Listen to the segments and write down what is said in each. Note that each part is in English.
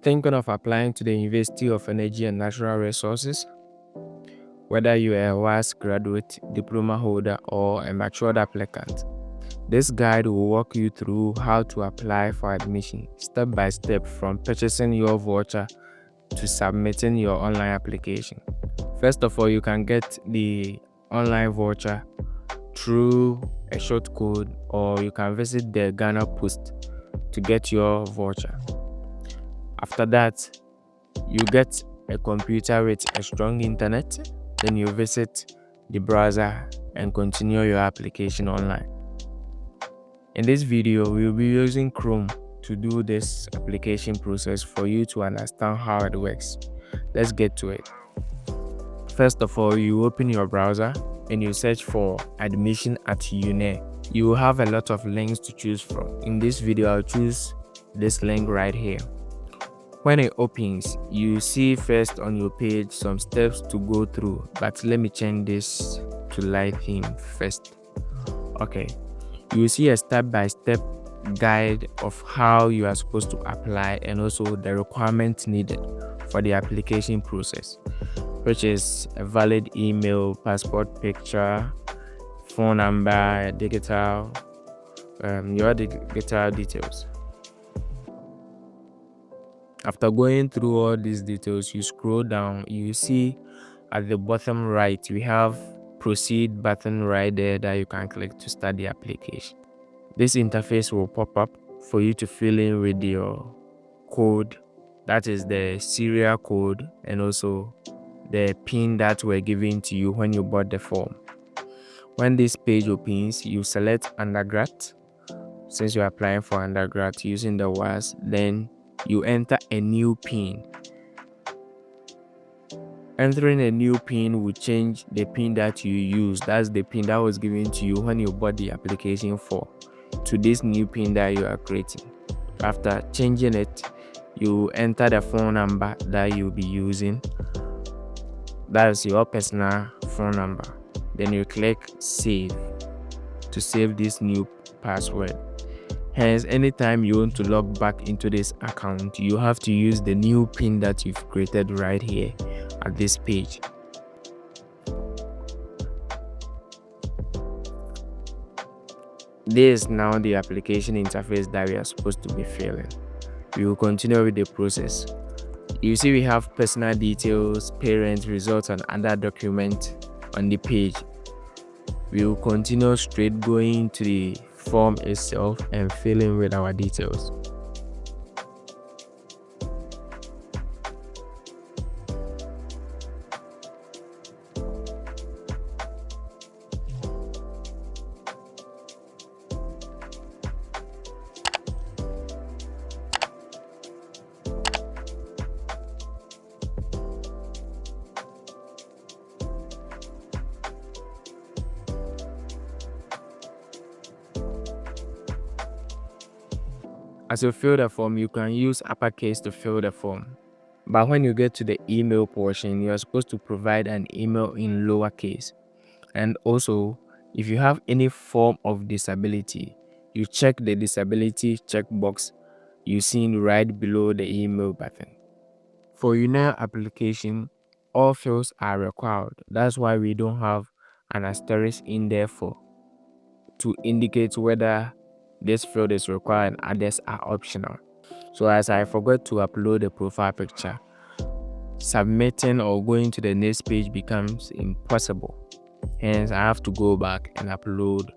thinking of applying to the University of Energy and Natural Resources? Whether you are a WASSCE graduate, diploma holder, or a matured applicant, this guide will walk you through how to apply for admission step by step, from purchasing your voucher to submitting your online application. First of all, you can get the online voucher through a short code, or you can visit the Ghana Post to get your voucher. After that, you get a computer with a strong internet, then you visit the browser and continue your application online. In this video, we'll be using Chrome to do this application process for you to understand how it works. Let's get to it. First of all, you open your browser and you search for admission at UENR. You will have a lot of links to choose from. In this video, I'll choose this link right here. When it opens, you see first on your page some steps to go through, but let me change this to light theme first. Okay, you will see a step-by-step guide of how you are supposed to apply and also the requirements needed for the application process, which is a valid email, passport picture, phone number, your digital details. After going through all these details, you scroll down, you see at the bottom right, we have proceed button right there that you can click to start the application. This interface will pop up for you to fill in with your code, that is the serial code, and also the PIN that were given to you when you bought the form. When this page opens, you select undergrad. Since you're applying for undergrad using the WASSCE, then you enter a new PIN. Entering a new PIN will change the PIN that you use. That's the PIN that was given to you when you bought the application form, to this new PIN that you are creating. After changing it, you enter the phone number that you'll be using. That's your personal phone number. Then you click save to save this new password. Hence, anytime you want to log back into this account, you have to use the new PIN that you've created right here at this page. This is now the application interface that we are supposed to be filling. We will continue with the process. You see we have personal details, parent, results, and other documents on the page. We will continue straight going to the form itself and fill in with our details. As you fill the form, you can use uppercase to fill the form. But when you get to the email portion, you are supposed to provide an email in lowercase. And also, if you have any form of disability, you check the disability checkbox you see right below the email button. For UENR application, all fields are required. That's why we don't have an asterisk in there to indicate whether this field is required and others are optional. So as I forgot to upload the profile picture, submitting or going to the next page becomes impossible. Hence, I have to go back and upload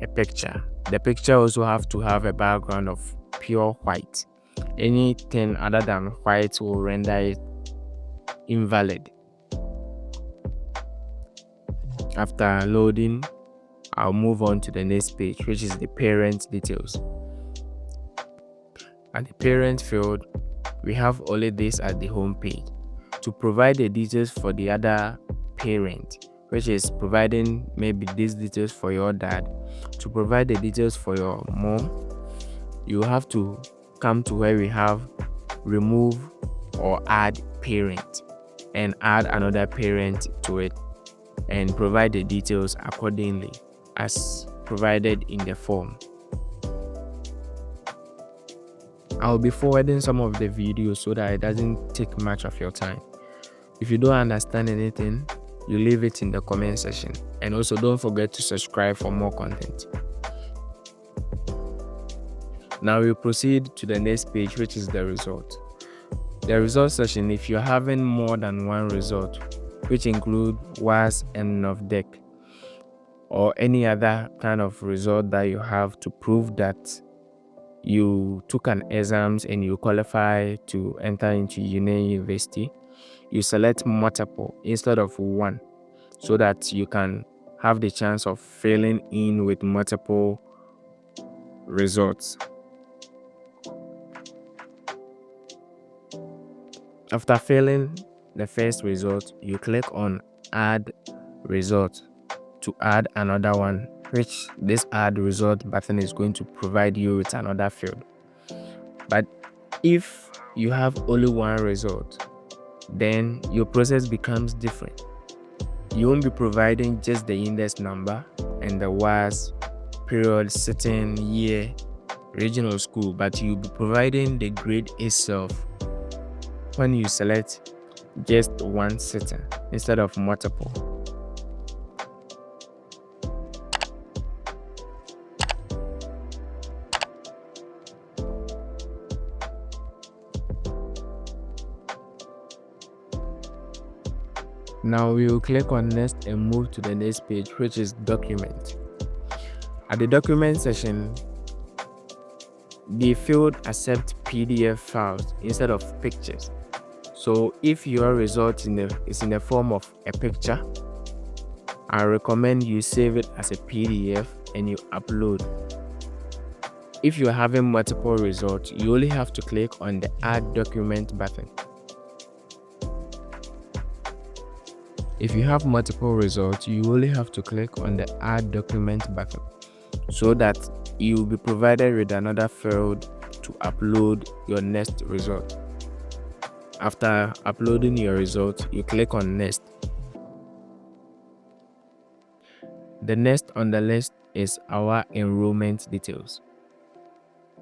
a picture. The picture also have to have a background of pure white. Anything other than white will render it invalid. After loading, I'll move on to the next page, which is the parent details. At the parent field, we have only this at the home page. To provide the details for the other parent, which is providing maybe these details for your dad, to provide the details for your mom, you have to come to where we have remove or add parent and add another parent to it and provide the details accordingly as provided in the form. I'll be forwarding some of the videos so that it doesn't take much of your time. If you don't understand anything, you leave it in the comment section. And also don't forget to subscribe for more content. Now we'll proceed to the next page, which is the result. The result section, if you're having more than one result, which include WASSCE and NOVDEC, or any other kind of result that you have to prove that you took an exams and you qualify to enter into UENR University, you select multiple instead of one so that you can have the chance of filling in with multiple results. After filling the first result, you click on add result to add another one, which this add result button is going to provide you with another field. But if you have only one result, then your process becomes different. You won't be providing just the index number and the WASSCE, period, sitting, year, regional school, but you'll be providing the grade itself when you select just one sitting instead of multiple. Now we will click on next and move to the next page, which is document. At the document section, the field accept PDF files instead of pictures. So if your result is in the form of a picture, I recommend you save it as a PDF and you upload. If you're having multiple results, you only have to click on the add document button. If you have multiple results, you only have to click on the add document button so that you will be provided with another field to upload your next result. After uploading your result, you click on next. The next on the list is our enrollment details.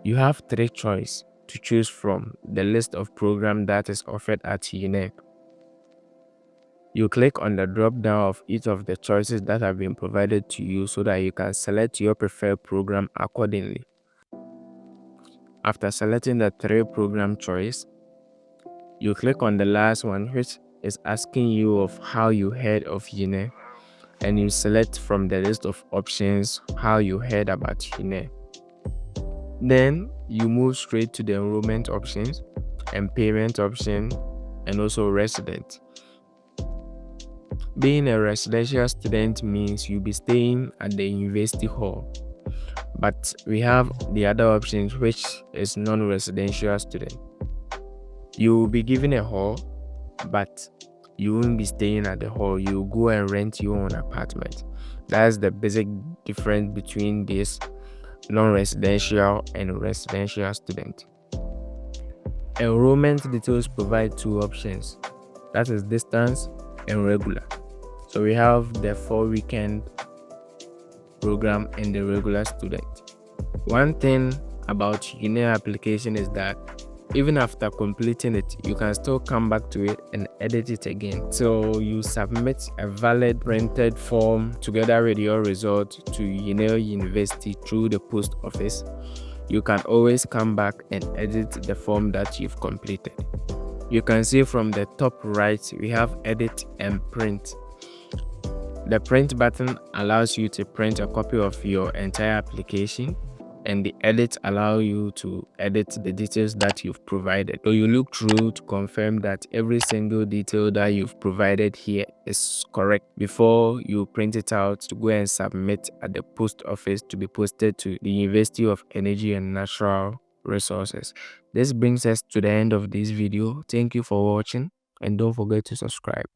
You have 3 choices to choose from the list of programs that is offered at UENR. You click on the drop down of each of the choices that have been provided to you so that you can select your preferred program accordingly. After selecting the 3 program choice, you click on the last one, which is asking you of how you heard of UENR, and you select from the list of options how you heard about UENR. Then you move straight to the enrollment options and payment option and also resident. Being a residential student means you'll be staying at the university hall, but we have the other options, which is non-residential student. You will be given a hall, but you won't be staying at the hall. You go and rent your own apartment. That's the basic difference between this non-residential and residential student. Enrollment details provide 2 options, that is distance and regular. So we have the 4 weekend program and the regular student. One thing about UENR application is that even after completing it, you can still come back to it and edit it again. So you submit a valid printed form together with your result to UENR University through the post office. You can always come back and edit the form that you've completed. You can see from the top right, we have edit and print. The print button allows you to print a copy of your entire application, and the edit allows you to edit the details that you've provided. So you look through to confirm that every single detail that you've provided here is correct before you print it out to go and submit at the post office to be posted to the University of Energy and Natural Resources. This brings us to the end of this video. Thank you for watching and don't forget to subscribe.